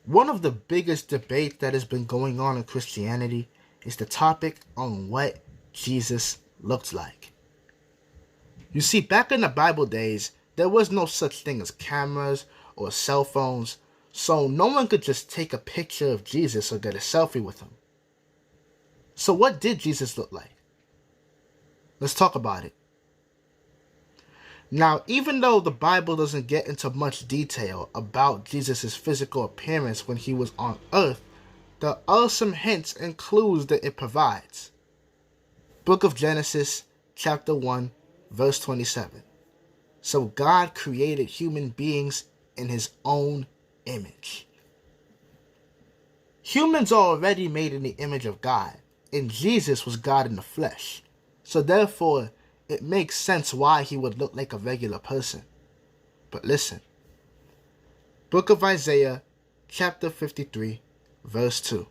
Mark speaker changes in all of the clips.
Speaker 1: One of the biggest debates that has been going on in Christianity is the topic on what Jesus looked like. You see, back in the Bible days, there was no such thing as cameras or cell phones, so no one could just take a picture of Jesus or get a selfie with him. So what did Jesus look like? Let's talk about it. Now, even though the Bible doesn't get into much detail about Jesus' physical appearance when he was on earth, there are some hints and clues that it provides. Book of Genesis, chapter 1, verse 27. So God created human beings in his own image. Humans are already made in the image of God, and Jesus was God in the flesh. So therefore, it makes sense why he would look like a regular person. But listen. Book of Isaiah, chapter 53, verse 2.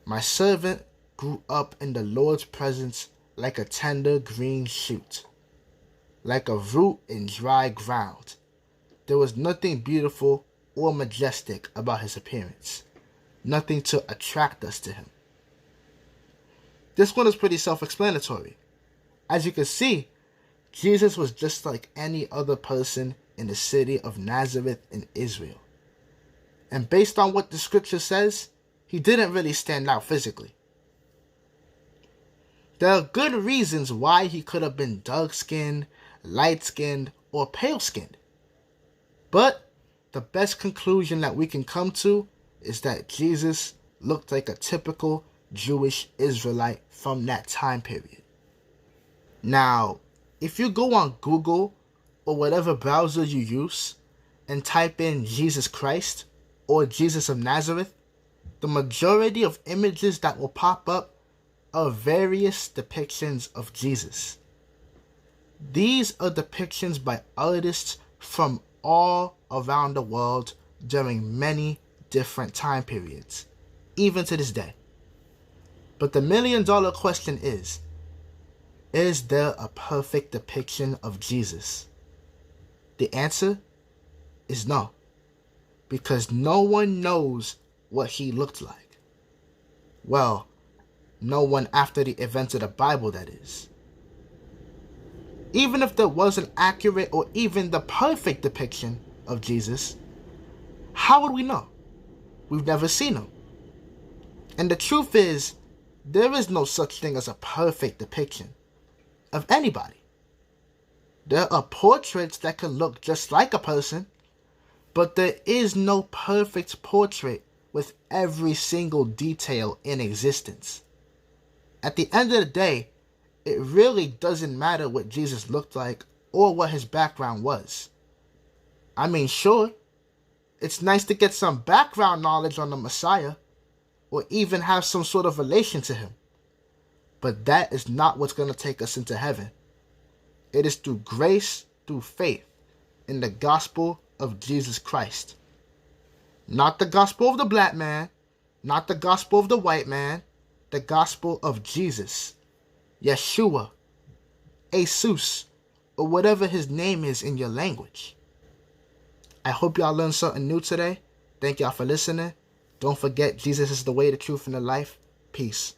Speaker 1: My servant grew up in the Lord's presence like a tender green shoot, like a root in dry ground. There was nothing beautiful or majestic about his appearance, nothing to attract us to him. This one is pretty self-explanatory. As you can see, Jesus was just like any other person in the city of Nazareth in Israel. And based on what the scripture says, he didn't really stand out physically. There are good reasons why he could have been dark-skinned, light-skinned, or pale-skinned. But the best conclusion that we can come to is that Jesus looked like a typical Jewish Israelite from that time period. Now, if you go on Google or whatever browser you use and type in Jesus Christ or Jesus of Nazareth, the majority of images that will pop up are various depictions of Jesus. These are depictions by artists from all around the world during many different time periods, even to this day. But the million-dollar question is there a perfect depiction of Jesus? The answer is no, because no one knows what he looked like. Well, no one after the events of the Bible, that is. Even if there was an accurate or even the perfect depiction of Jesus, how would we know? We've never seen him. And the truth is, there is no such thing as a perfect depiction of anybody. There are portraits that can look just like a person, but there is no perfect portrait with every single detail in existence. At the end of the day, it really doesn't matter what Jesus looked like or what his background was. I mean, sure, it's nice to get some background knowledge on the Messiah, or even have some sort of relation to him. But that is not what's going to take us into heaven. It is through grace, through faith, in the gospel of Jesus Christ. Not the gospel of the black man, not the gospel of the white man, the gospel of Jesus, Yeshua, Jesus, or whatever his name is in your language. I hope y'all learned something new today. Thank y'all for listening. Don't forget, Jesus is the way, the truth, and the life. Peace.